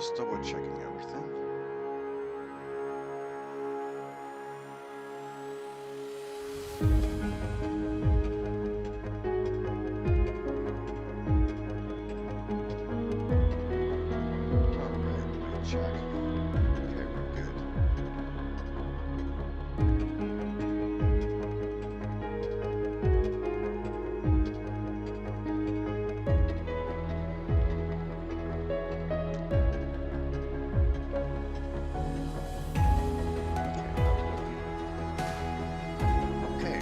Just double checking everything. Alright, let me check. Okay, we're good. Okay.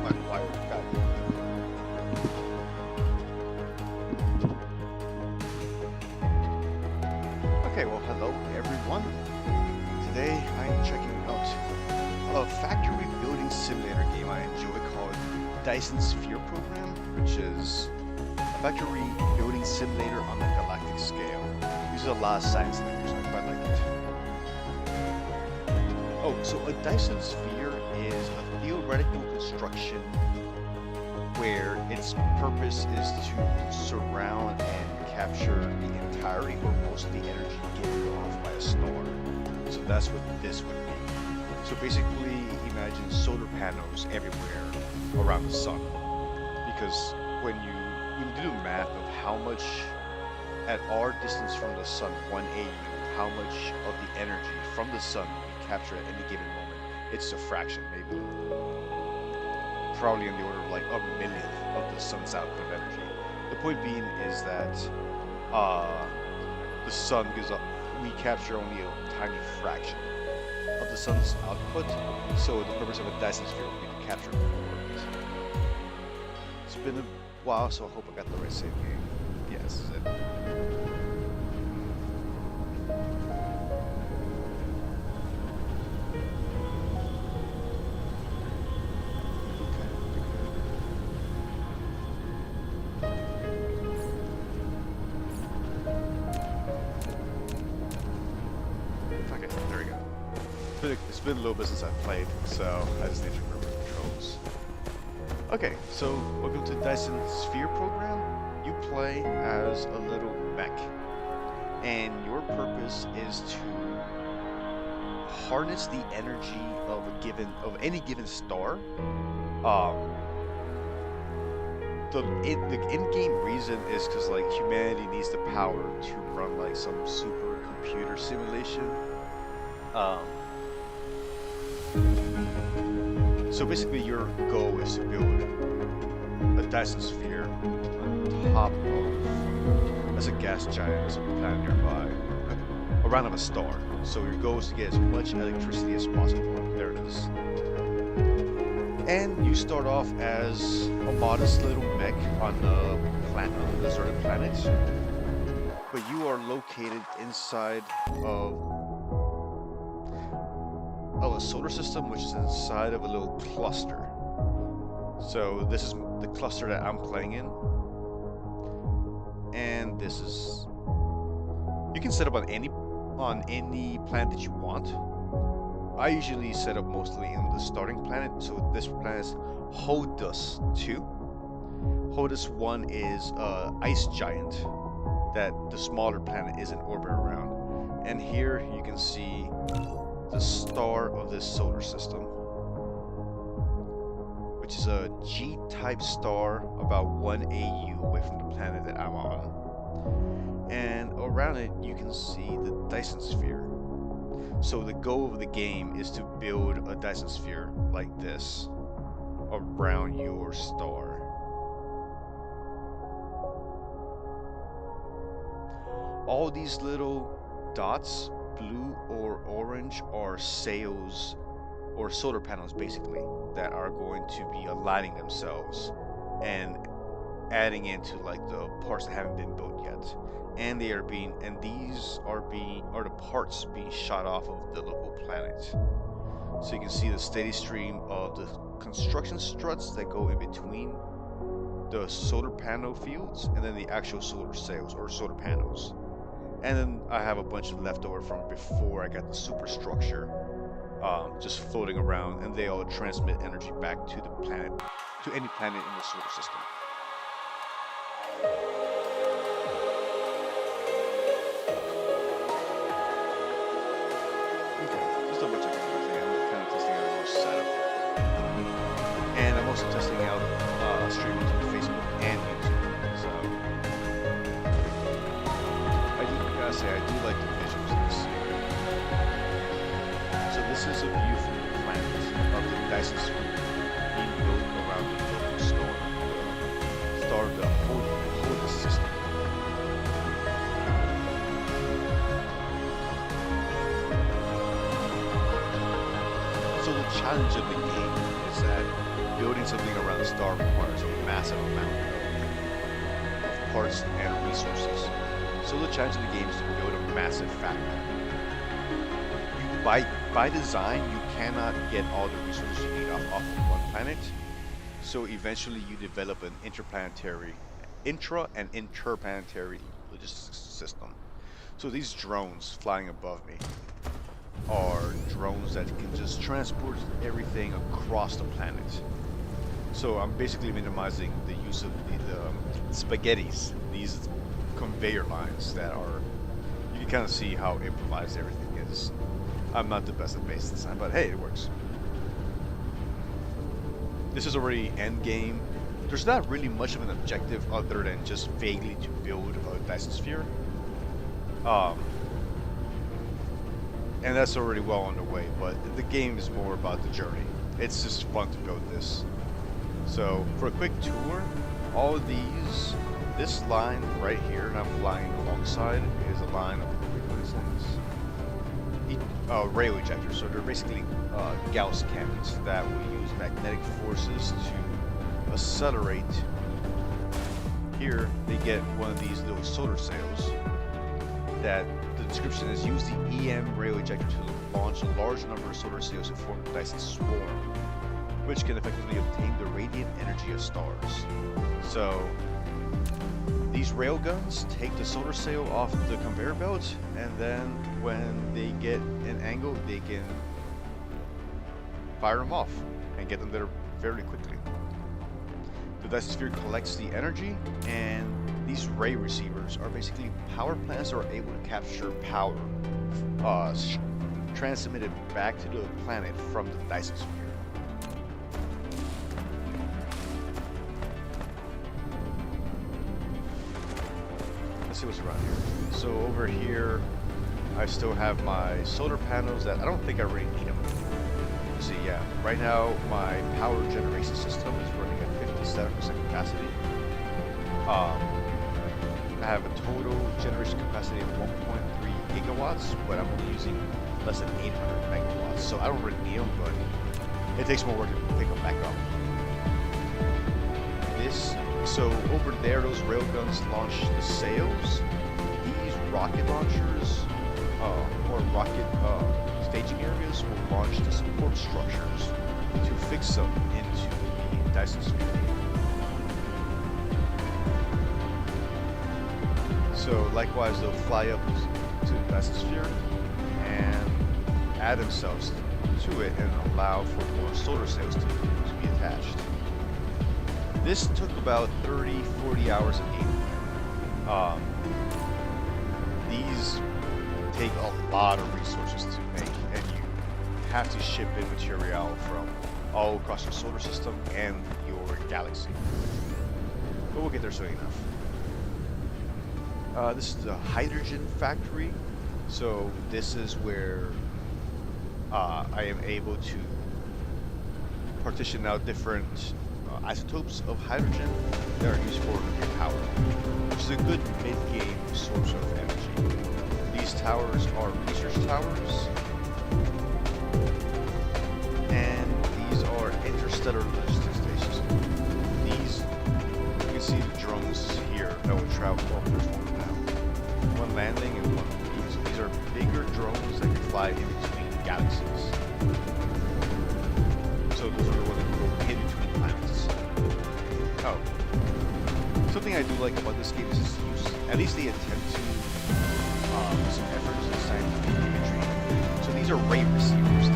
My wire got Okay, well, hello everyone. Today I am checking out a factory building simulator game I enjoy called Dyson Sphere Program, which is a factory building simulator on the Galactic scale. Uses a lot of science language, I quite like it. Oh, so a Dyson Sphere is a theoretical construction where its purpose is to surround and capture the entirety or most of the energy given off by a star. So that's what this would be. So basically, imagine solar panels everywhere around the sun. Because when you do the math of how much, at our distance from the sun, 1 AU, how much of the energy from the sun we capture at any given moment, it's a fraction, maybe. Probably in the order of like a millionth of the sun's output of energy. The point being is that the sun gives up, we capture only a tiny fraction of the sun's output, so the purpose of a Dyson sphere would be to capture more of it. It's been a while, so I hope I got the right save game. Yes, this is it. It's been a little bit since I've played, so I just need to remember the controls. Okay, so welcome to Dyson Sphere Program. You play as a little mech, and your purpose is to harness the energy of any given star. The in-game reason is because like humanity needs the power to run like some supercomputer simulation. So basically your goal is to build a Dyson sphere on top of, as a gas giant, as a planet nearby, around of a star. So your goal is to get as much electricity as possible. There it is. And you start off as a modest little mech on a planet, on a deserted planet. But you are located inside of a solar system, which is inside of a little cluster. So this is the cluster that I'm playing in, and this is, you can set up on any planet that you want. I usually set up mostly in the starting planet. So this planet is Hodus 2. Hodus 1 is ice giant that the smaller planet is in orbit around, and here you can see the star of this solar system, which is a G-type star about 1 AU away from the planet that I'm on. And around it you can see the Dyson sphere. So the goal of the game is to build a Dyson sphere like this around your star. All these little dots, blue or orange, are sails or solar panels basically that are going to be aligning themselves and adding into like the parts that haven't been built yet. And these are the parts being shot off of the local planet. So you can see the steady stream of the construction struts that go in between the solar panel fields and then the actual solar sails or solar panels. And then I have a bunch of leftover from before I got the superstructure just floating around, and they all transmit energy back to the planet, to any planet in the solar system. also testing out streaming to Facebook and YouTube. So I gotta say, I do like the visuals in this. So this is a view from the planet of the Dyson Sphere being built around the local star of the Holy system. So the challenge of the game is that building something around the star requires a massive amount of parts and resources. So the challenge of the game is to build a massive factory. By design, you cannot get all the resources you need off of one planet. So eventually you develop an intra and interplanetary logistics system. So these drones flying above me are drones that can just transport everything across the planet. So I'm basically minimizing the use of the spaghettis, these conveyor lines that are, you can kind of see how improvised everything is. I'm not the best at base design, but hey, it works. This is already end game. There's not really much of an objective other than just vaguely to build a Dyson Sphere. And that's already well underway, but the game is more about the journey. It's just fun to build this. So for a quick tour, all of this line right here, and I'm flying alongside, is a line of, what is this? Rail ejectors. So they're basically Gauss cannons that will use magnetic forces to accelerate. Here they get one of these little solar sails that the description is: use the EM rail ejector to launch a large number of solar sails to form the Dyson swarm, which can effectively obtain the radiant energy of stars. So these rail guns take the solar sail off the conveyor belt, and then when they get an angle, they can fire them off and get them there fairly quickly. The Dyson Sphere collects the energy, and these ray receivers are basically power plants that are able to capture power transmitted back to the planet from the Dyson Sphere. Let's see what's around here. So over here, I still have my solar panels that I don't think I really need them. Let's see, yeah. Right now, my power generation system is running at 57% capacity. I have a total generation capacity of 1.3 gigawatts, but I'm only using less than 800 megawatts. So I don't really need them, but it takes more work to pick them back up. So over there, those railguns launch the sails. These rocket launchers, or rocket staging areas, will launch the support structures to fix them into the Dyson Sphere. So likewise, they'll fly up to the Dyson Sphere and add themselves to it and allow for more solar sails to be attached. This took about 30-40 hours of gameplay. These take a lot of resources to make, and you have to ship in material from all across your solar system and your galaxy. But we'll get there soon enough. This is the hydrogen factory. So this is where I am able to partition out different isotopes of hydrogen that are used for nuclear power, which is a good mid-game source of energy. These towers are research towers, and these are interstellar logistics stations. These, you can see the drones here that will travel. Oh, there's one now. One landing and one leaving. So these are bigger drones that can fly in between galaxies. So those are the ones that can go in between planets. Oh. Something I do like about this game is its use. At least they attempt to put some effort into scientific imagery. So these are ray receivers.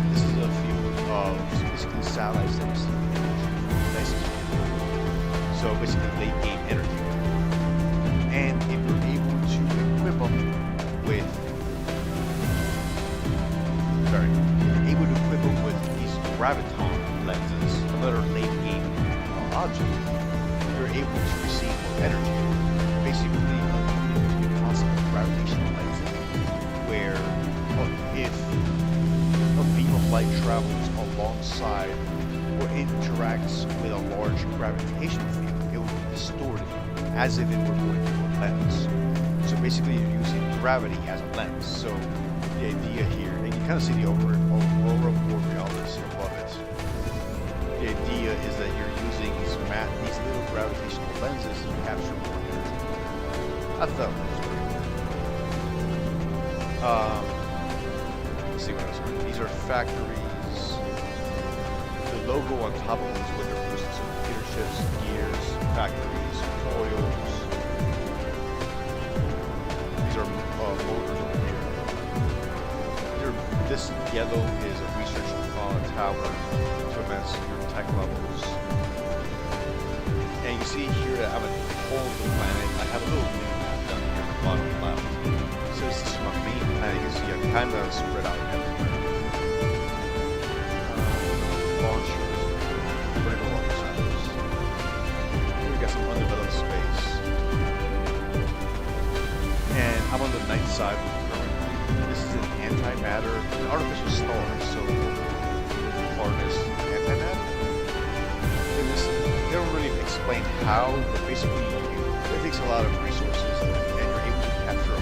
This is a field of basically satellites that receive imagery from the Dyson Sphere. So basically they gain energy. And if you're able to equip them with these graviton lenses, another late game object, you're able to receive more energy. Basically, using a concept of gravitational lensing, where if a beam of light travels alongside or interacts with a large gravitational field, it will be distorted as if it were going through a lens. So basically, you're using gravity as a lens. So the idea here, and you kind of see the aurora borealis above it. The idea is that you're using these little gravitational lenses to capture more energy. I thought that was pretty cool. Let's see what else. These are factories. The logo on top of them is what they're producing. So computer chips, gears, factories, coils. These are motors over here. This yellow is a research tower to advance your tech levels. And you see here that I'm at the pole of the planet. I have a little mini map down here at the bottom left. So this is my main planet. You can see I'm kind of spread out everywhere. Launchers, vertical launchers. Here we got some undeveloped space. And I'm on the night side. This is an antimatter, an artificial star, so harness antimatter. They don't really explain how, but basically it takes a lot of resources, and you're able to capture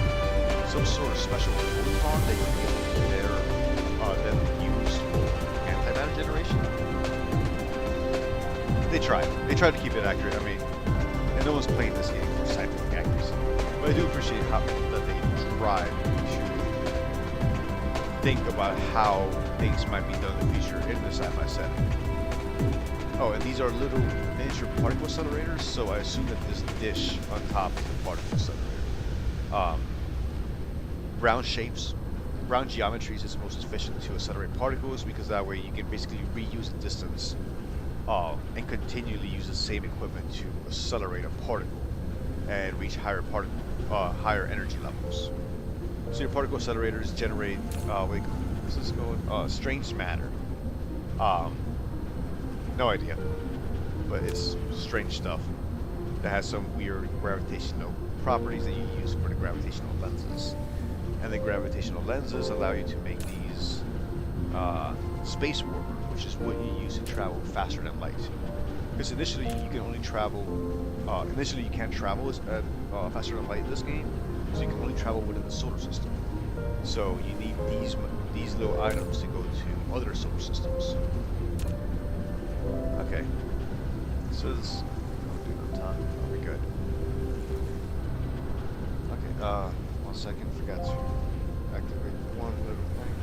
some sort of special photon that you'll be able to then use for antimatter generation. They try to keep it accurate. I mean, and no one's playing this game for scientific accuracy, but I do appreciate how that they try to think about how things might be done in the future in the sci-fi setting. Oh, and these are little miniature particle accelerators, so I assume that this dish on top is the particle accelerator. Round shapes, round geometries is most efficient to accelerate particles because that way you can basically reuse the distance and continually use the same equipment to accelerate a particle and reach higher energy levels. So your particle accelerators generate this is called strange matter. No idea, but it's strange stuff that has some weird gravitational properties that you use for the gravitational lenses. And the gravitational lenses allow you to make these space warp, which is what you use to travel faster than light. Because initially you can only travel, initially you can't travel faster than light in this game, so you can only travel within the solar system. So you need these little items to go to other solar systems. Okay, so this will do no time. Are we good? Okay, 1 second, forgot to activate one little thing.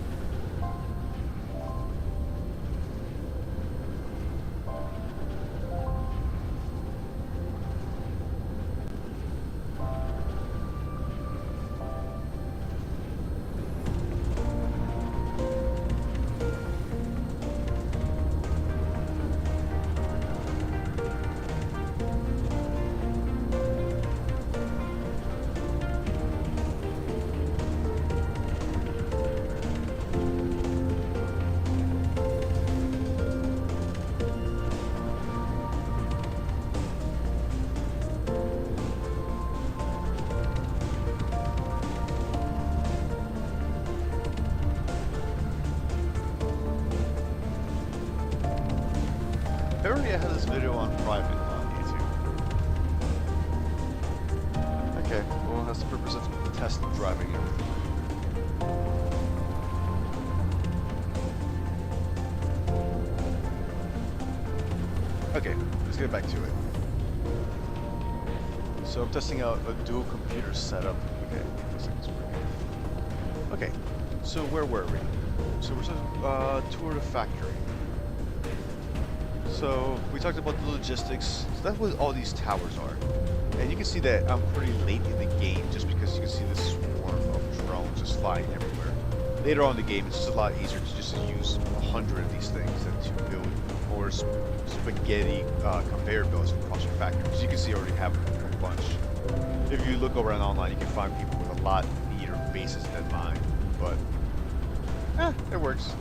Apparently I had this video on private on YouTube. Okay, well that's the purpose of the test of driving it. Okay, let's get back to it. So I'm testing out a dual computer setup. Okay, looks like it's working. Okay, so where were we? So we're supposed to tour the factory. So we talked about the logistics. So that's what all these towers are. And you can see that I'm pretty late in the game just because you can see this swarm of drones just flying everywhere. Later on in the game, it's just a lot easier to just use 100 of these things than to build more spaghetti conveyor belts across your factory. As you can see, I already have a bunch. If you look around online, you can find people with a lot neater bases than mine. But, it works.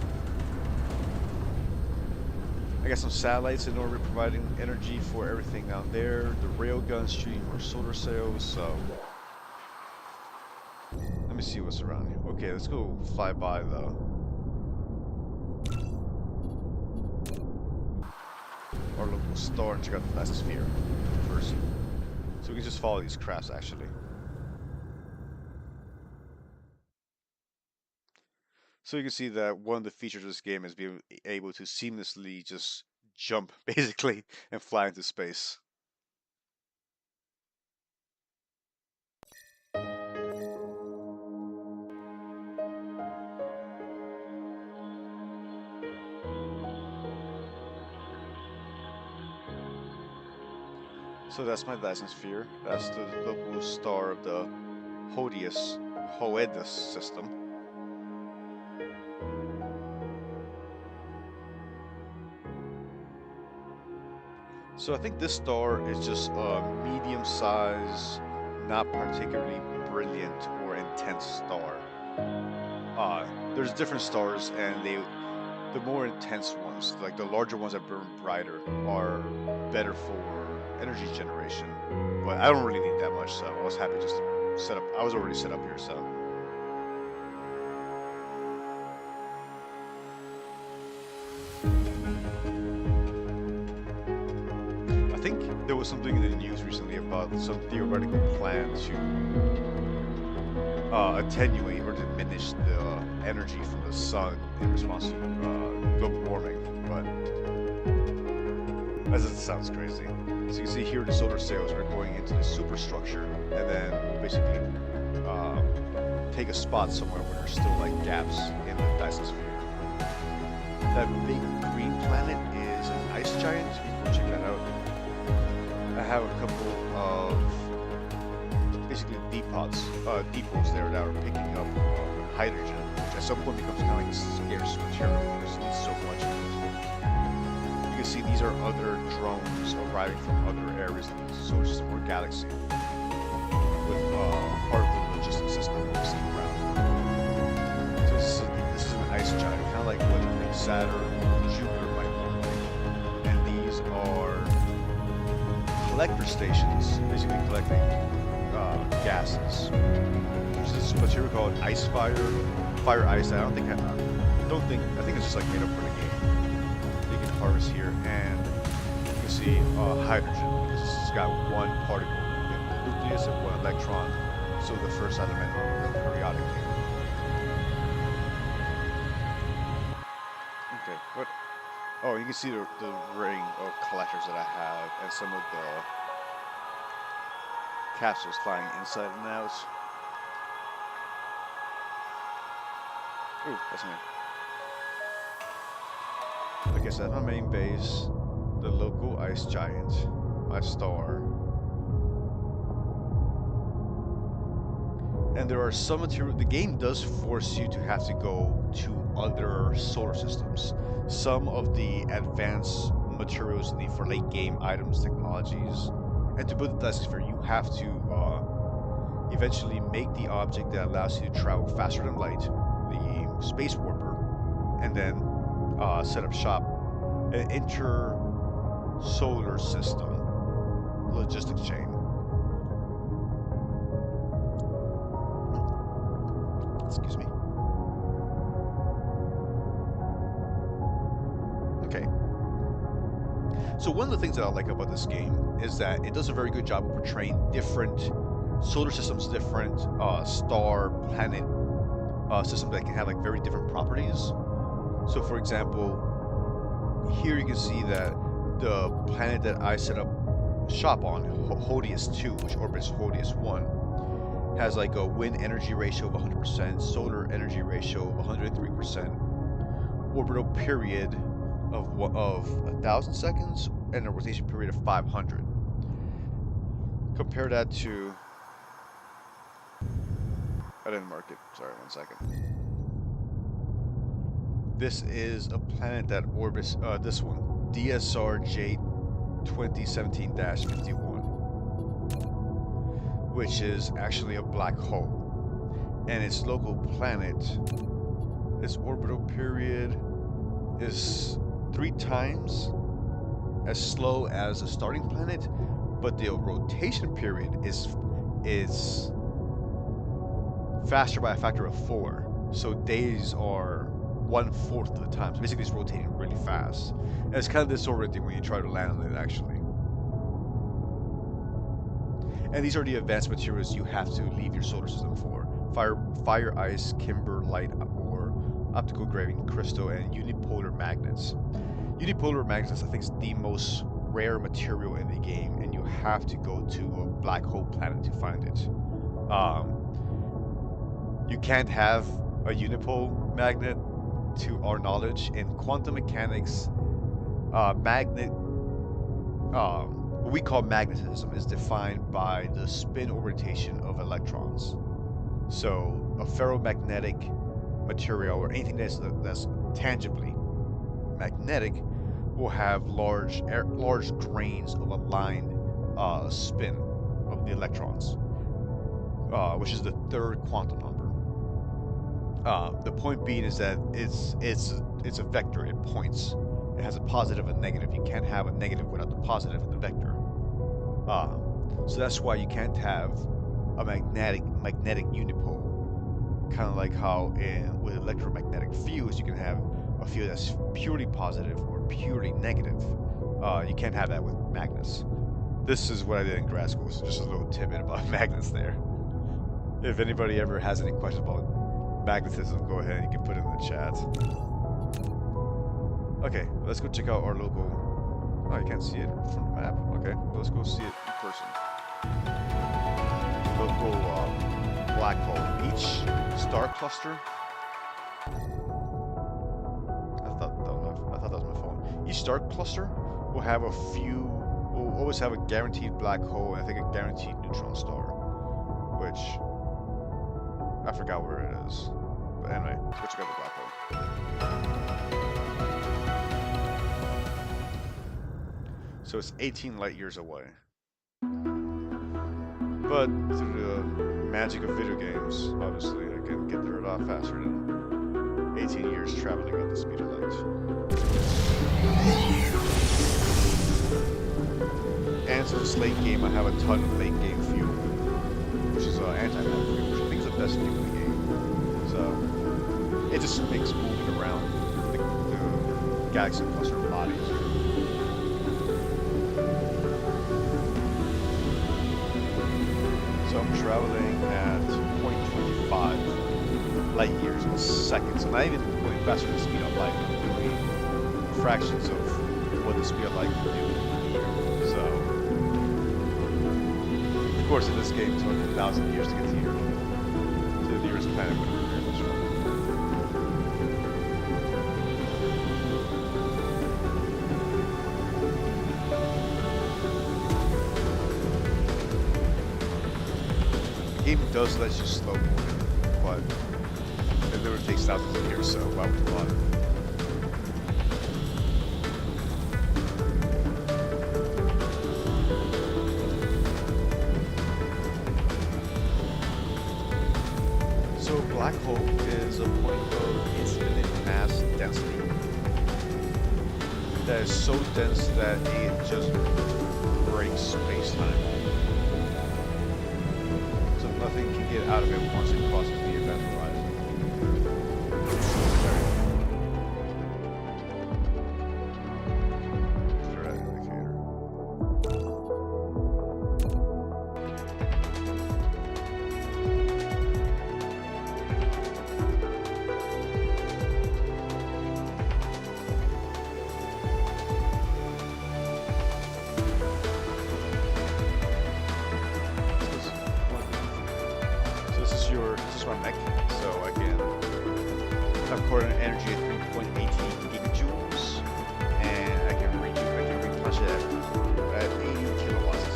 I got some satellites in orbit providing energy for everything down there. The railgun shooting more solar sails. So let me see what's around here. Okay, let's go fly by the our local star and check out the Dyson Sphere first. So we can just follow these crafts actually. So you can see that one of the features of this game is being able to seamlessly just jump basically and fly into space. So that's my Dyson Sphere. That's the local star of the Hoedus system. So I think this star is just a medium size, not particularly brilliant or intense star. There's different stars, and the more intense ones, like the larger ones that burn brighter, are better for energy generation. But I don't really need that much, so I was happy just to set up. I was already set up here, so. I think there was something in the news recently about some theoretical plan to attenuate or diminish the energy from the sun in response to global warming, but that sounds crazy. So you can see here the solar sails are going into the superstructure, and then we'll basically take a spot somewhere where there's still like gaps in the Dyson Sphere. That big green planet is an ice giant. We'll check that out. I have a couple of basically depots there that are picking up hydrogen, which at some point becomes kind of like a scarce material because it needs so much of it. You can see these are other drones arriving from other areas of the solar system or galaxy with part of the logistics system sitting around. So this is an ice giant, kind of like what I think Saturn or Jupiter might look like. And these are collector stations, basically collecting gases. There's this material called fire ice. I think it's just like made up for the game. You can harvest here, and you can see hydrogen because it's got one particle, the nucleus and one electron. So the first element of the periodic table. Okay, what? Oh, you can see the ring of collectors that I have, and some of the capsules flying inside and out. Ooh, that's me. Like I said, my main base, the local ice giant, my star. And there are some material, the game does force you to have to go to other solar systems. Some of the advanced materials you need for late game items, technologies, and to build the Dyson Sphere, you have to eventually make the object that allows you to travel faster than light, the space warper, and then set up shop, an inter-solar system logistics chain. Excuse me. Okay. So one of the things that I like about this game is that it does a very good job of portraying different solar systems, different star, planet systems that can have like very different properties. So for example, here you can see that the planet that I set up shop on, Hodius 2, which orbits Hodius 1, has like a wind energy ratio of 100%, solar energy ratio of 103%, orbital period of 1,000 seconds, and a rotation period of 500. Compare that to... I didn't mark it. Sorry, 1 second. This is a planet that orbits, this one, DSRJ 2017-51, which is actually a black hole. And its local planet, its orbital period is 3 times as slow as a starting planet, but the rotation period is faster by a factor of 4. So days are 1/4 of the time. So basically, it's rotating really fast. And it's kind of disorienting when you try to land on it, actually. And these are the advanced materials you have to leave your solar system for: fire, ice, kimber, light ore, optical graving, crystal, and unipolar magnets. Unipolar magnets, I think, is the most rare material in the game, and you have to go to a black hole planet to find it. You can't have a unipole magnet, to our knowledge. In quantum mechanics, what we call magnetism is defined by the spin or rotation of electrons. So a ferromagnetic material, or anything that's tangibly magnetic, will have large grains of aligned spin of the electrons, which is the third quantum number. The point being is that it's a vector. It points. It has a positive and negative. You can't have a negative without the positive in the vector. So that's why you can't have a magnetic unipole. Kind of like how with electromagnetic fields, you can have a field that's purely positive or purely negative. You can't have that with magnets. This is what I did in grad school, so just a little tidbit about magnets there. If anybody ever has any questions about magnetism, go ahead and you can put it in the chat. Okay, let's go check out our local... Oh, you can't see it from the map. Okay, well, let's go see it in person. Local black hole. Each star cluster... I thought that was my phone. Each star cluster will have will always have a guaranteed black hole, and I think a guaranteed neutron star. Which... I forgot where it is. But anyway, let's go check out the black hole. So it's 18 light years away. But through the magic of video games, obviously I can get there a lot faster than 18 years traveling at the speed of light. And so this late game, I have a ton of late game fuel, which is anti-matter fuel, which I think is the best fuel in the game. So it just makes moving around the galaxy cluster a lot easier. So I'm traveling at 0.25 light years in a second. So not even going faster than the speed of light, I'm doing fractions of what the speed of light can do. So, of course, in this game, it took 1,000 years to get to here. To the nearest planet, whatever it is from. The game does let you slow mo, but it literally takes thousands of years, so why would you bother? So a black hole is a point of infinite mass density that is so dense that it just breaks space-time. Nothing can get out of it once it crosses the event horizon. Threat indicator. This is my mech, so I can have coordinate energy at 3.18 gigajoules, and I can replenish it at 80 kilowatts.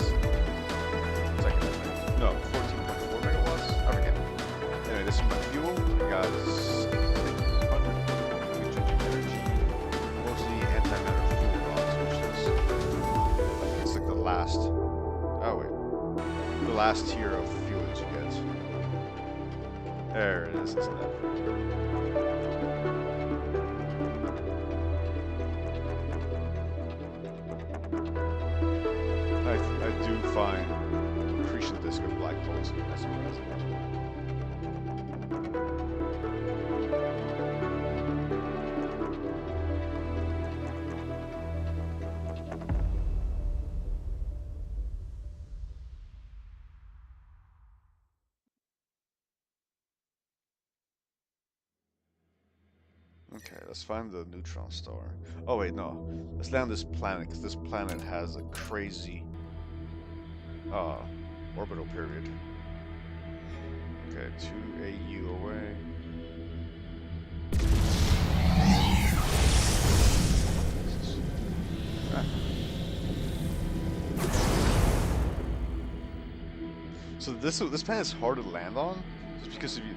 Second, no, 14.4 megawatts. I forget. Anyway, this is my fuel. I got 100 energy, mostly antimatter fuel rods, which is it's like the last. Oh wait, the last tier of fuel that you get. There it is, isn't it? find accretion disk of black holes. That's surprising. Okay, let's find the neutron star. Oh wait, no. Let's land this planet, because this planet has a crazy orbital period. Okay, 2 AU away. So this planet is hard to land on, just because if you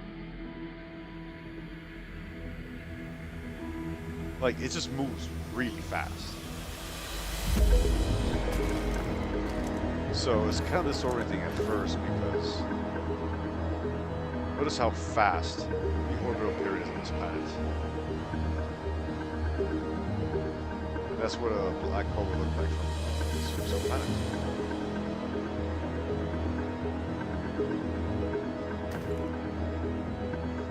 like, it just moves really fast. So it's kind of disorienting at first because notice how fast the orbital period is on this planet. That's what a black hole would look like from some planet.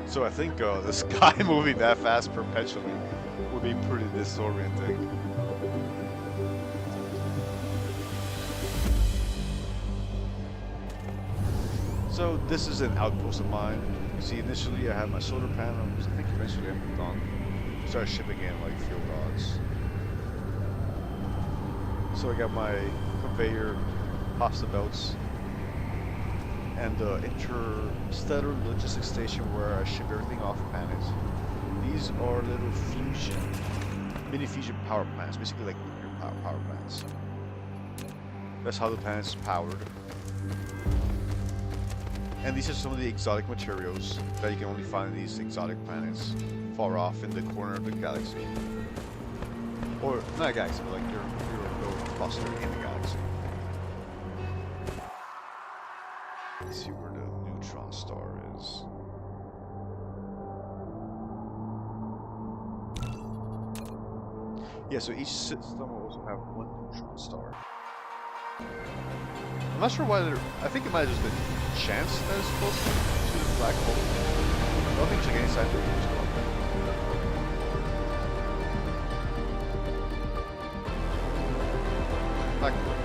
So I think the sky moving that fast perpetually would be pretty disorienting. So this is an outpost of mine. You see, initially I had my solar panels. I think eventually I moved on. Started shipping in like fuel rods. So I got my conveyor, pasta belts, and the interstellar logistics station where I ship everything off the planet. These are little mini fusion power plants, basically like nuclear power plants. That's how the planet is powered. And these are some of the exotic materials that you can only find in these exotic planets far off in the corner of the galaxy. Or, not a galaxy, but like your little cluster in the galaxy. Let's see where the neutron star is. Yeah, so each system will also have one neutron star. I'm not sure why I think it might have just been chance that it's close to the black hole. I don't think there's like any scientific reason about that. Black hole.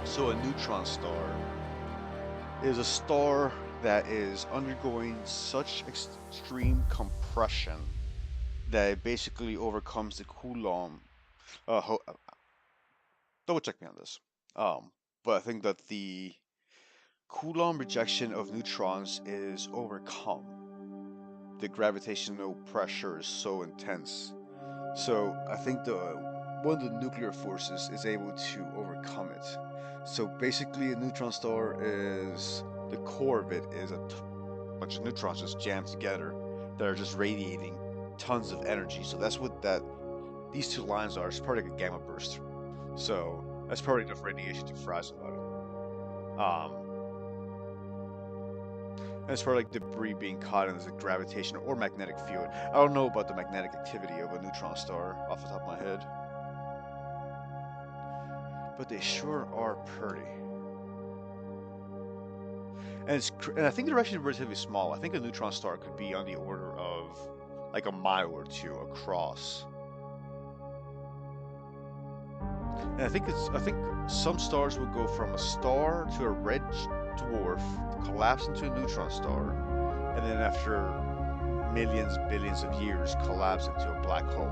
So a neutron star is a star that is undergoing such extreme compression that it basically overcomes the Coulomb. Double check me on this. But I think that the Coulomb rejection of neutrons is overcome. The gravitational pressure is so intense. So I think one of the nuclear forces is able to overcome it. So basically a neutron star is, the core of it is a bunch of neutrons just jammed together that are just radiating tons of energy. So that's what these two lines are. It's probably like a gamma burst. So that's probably enough radiation to fry somebody. And it's probably like debris being caught in the gravitational or magnetic field. I don't know about the magnetic activity of a neutron star off the top of my head. But they sure are pretty. And I think they're actually relatively small. I think a neutron star could be on the order of like a mile or two across. And I think some stars will go from a star to a red dwarf, collapse into a neutron star, and then after millions, billions of years, collapse into a black hole.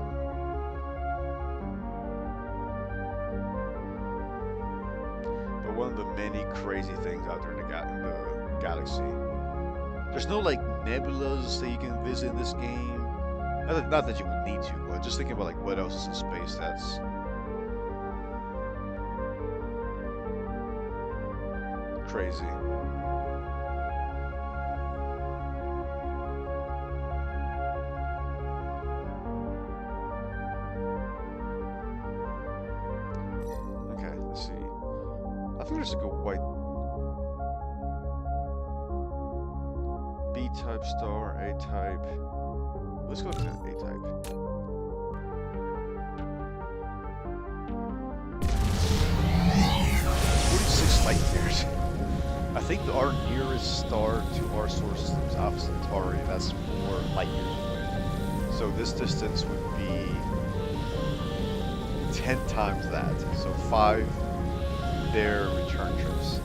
But one of the many crazy things out there in the galaxy. There's no like nebulas that you can visit in this game. Not that you would need to, but just thinking about like what else is in space that's crazy. Okay, let's see. I think there's like a white B-type star, A-type. Let's go to A-type. 46 light years. I think our nearest star to our solar system is Alpha Centauri. That's 4 light years away. So this distance would be 10 times that. So 5 their return trips.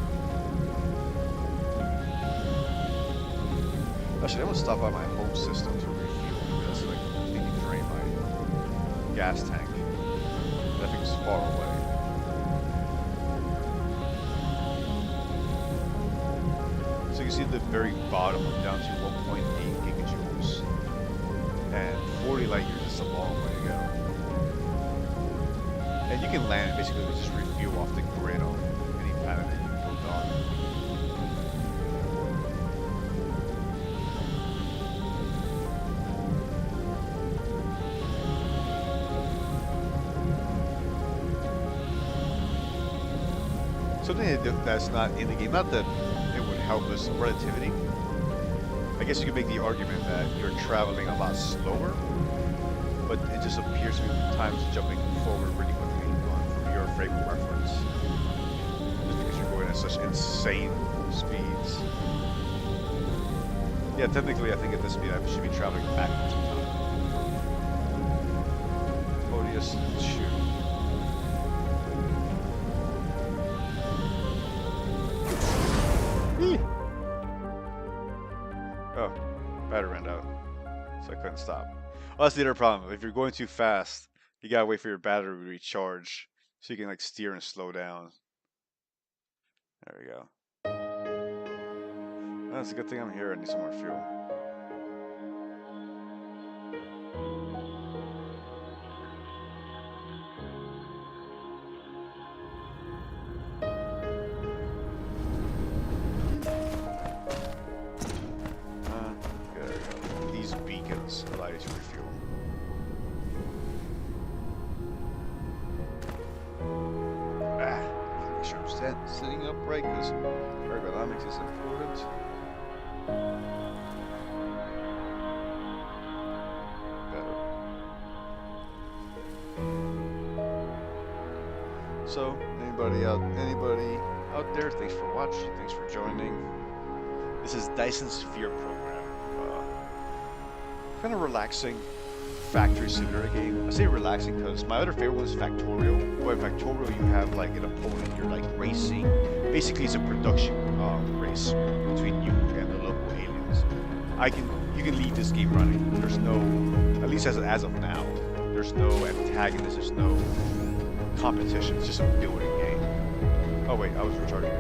Actually, I'm gonna stop by my home system to refuel because like completely drain my gas tank. That thing's far away. So you can see at the very bottom, I'm down to 1.8 gigajoules, and 40 light years is a long way to go. And you can land basically just refuel off the grid on any planet that you build on. Something that's not in the game, not that it would help us relativity. I guess you could make the argument that you're traveling a lot slower, but it just appears to be times jumping forward really quickly going from your frame of reference. Just because you're going at such insane speeds. Yeah, technically I think at this speed I should be traveling backwards in time. Odious shoot. Oh, battery ran out, so I couldn't stop. Well, that's the other problem. If you're going too fast, you gotta wait for your battery to recharge, so you can like steer and slow down. There we go. That's a good thing I'm here. I need some more fuel. Allow you to refuel. Make sure I'm sitting upright because ergonomics is important. Better. So, anybody out there? Thanks for watching. Thanks for joining. This is Dyson Sphere Program. Kind of relaxing factory simulator game. I say relaxing because my other favorite one is Factorial. But in Factorial you have like an opponent, you're like racing. Basically it's a production race between you and the local aliens. You can leave this game running. There's no, at least as of now, there's no antagonist, there's no competition, it's just a building game. Oh wait, I was recharging.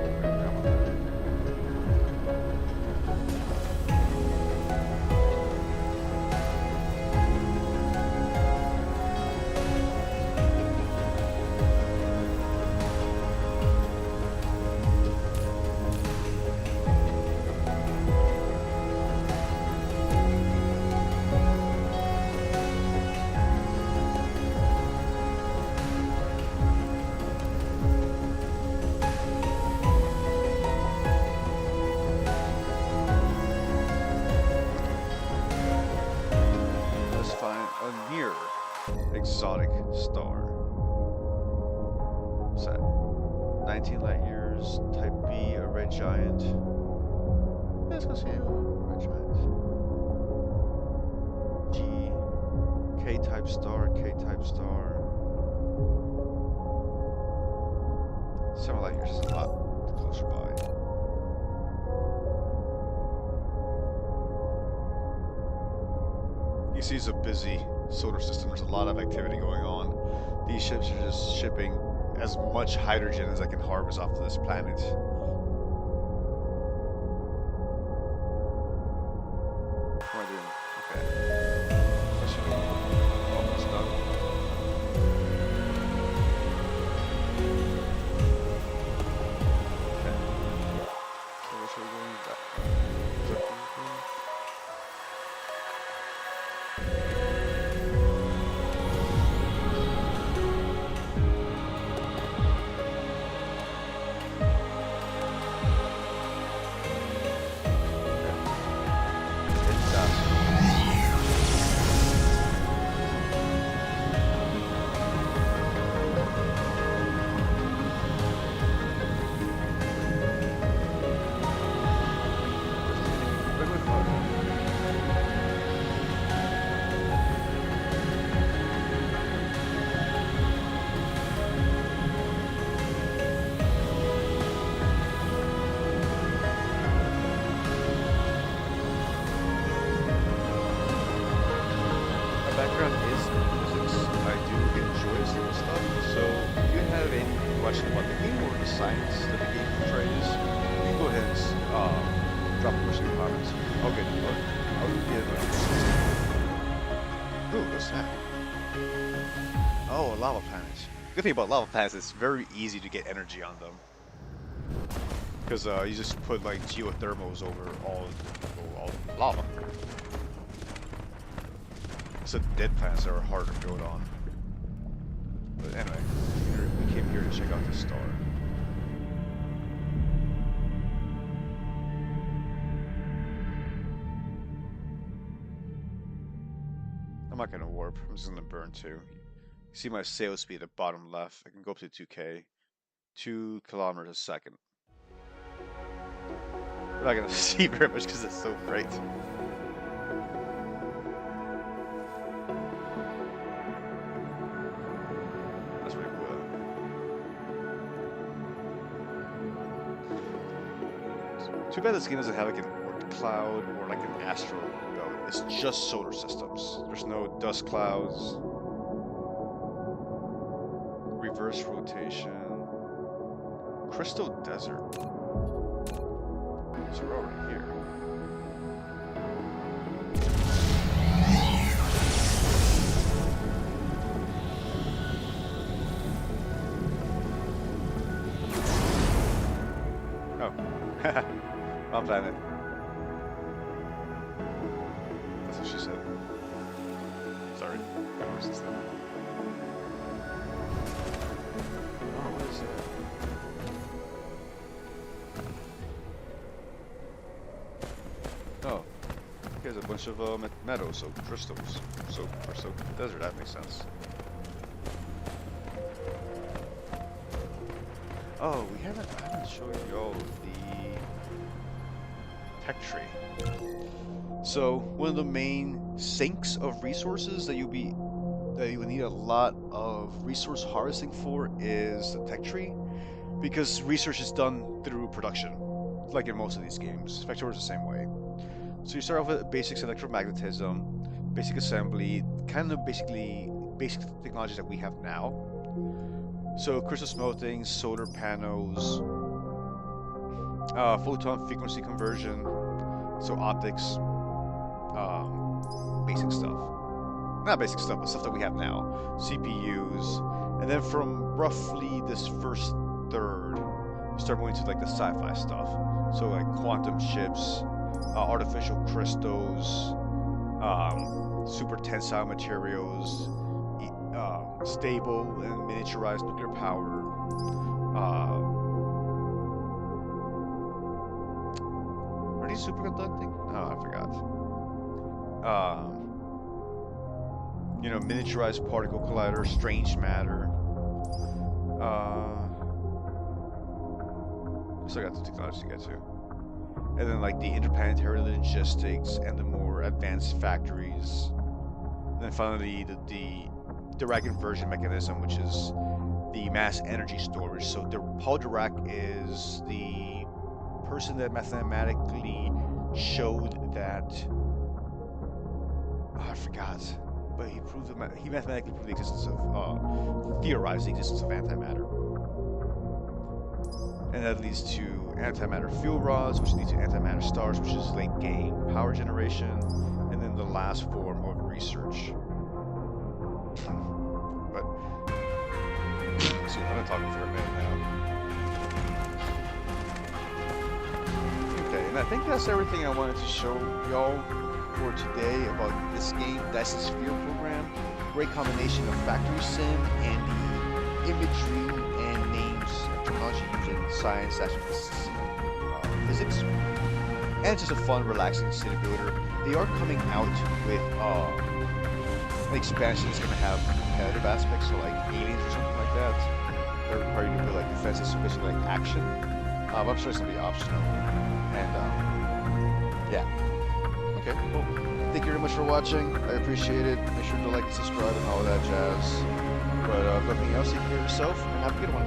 Exotic star. What's that? 19 light years, type B, a red giant. Let's go see a red giant. G, K-type star, K-type star. 7 light years is a lot closer by. You see, it's a busy solar system. There's a lot of activity going on. These ships are just shipping as much hydrogen as I can harvest off of this planet. What am I doing? Okay. I should go almost done. Okay. So where should we go? Is that the thing? Background is physics. I do enjoy this type of stuff. So if you have any question about the game or the science that the game portrays, you can go ahead and drop a question in the comments. Okay, I'll get it. Ooh, what's that? Oh, lava planets. Good thing about lava planets is it's very easy to get energy on them. Because you just put like geothermals over all lava. It's the dead planets that are harder to build on. But anyway, we came here to check out this star. I'm not gonna warp, I'm just gonna burn too. You see my sail speed at the bottom left. I can go up to 2K. 2 kilometers a second. We're not gonna see very much because it's so bright. Too bad this game doesn't have like an Oort cloud or like an asteroid belt. It's just solar systems. There's no dust clouds. Reverse rotation. Crystal desert. So we're already here. Oh. Wrong planet. That's what she said. Sorry. What was this thing? Oh, what is that? Oh. Here's a bunch of meadows, so crystals. So crystal desert, that makes sense. Oh, I haven't shown you all the tech tree. So one of the main sinks of resources that you would need a lot of resource harvesting for is the tech tree, because research is done through production, like in most of these games. Vector is the same way. So you start off with basics electromagnetism, basic assembly, kind of basically basic technologies that we have now. So crystal smelting, solar panels, photon frequency conversion, so optics, basic stuff. Not basic stuff, but stuff that we have now. CPUs, and then from roughly this first third, you start going to like the sci-fi stuff. So like quantum chips, artificial crystals, super tensile materials, stable and miniaturized nuclear power. Are these superconducting? Oh, I forgot. You know, miniaturized particle collider, strange matter. Still got the technology to get to. And then like the interplanetary logistics and the more advanced factories. And then finally the Dirac inversion mechanism, which is the mass energy storage. So Paul Dirac is the person that mathematically showed that I forgot. But he mathematically proved the existence of, theorized the existence of antimatter. And that leads to antimatter fuel rods, which lead to antimatter stars, which is late game power generation, and then the last form of research. But, see, I've been talking for a minute now. Okay, and I think that's everything I wanted to show y'all for today about this game, Dyson Sphere Program. Great combination of factory sim and the imagery and names and terminology used in science, physics. And it's just a fun, relaxing city builder. They are coming out with an expansion that's going to have competitive aspects, so like aliens or something like that. They're required to build like defenses, especially like action. I'm sure it's going to be optional. And yeah. Okay, cool. Thank you very much for watching. I appreciate it. Make sure to like and subscribe and all that jazz. But if nothing else, take care of yourself and have a good one.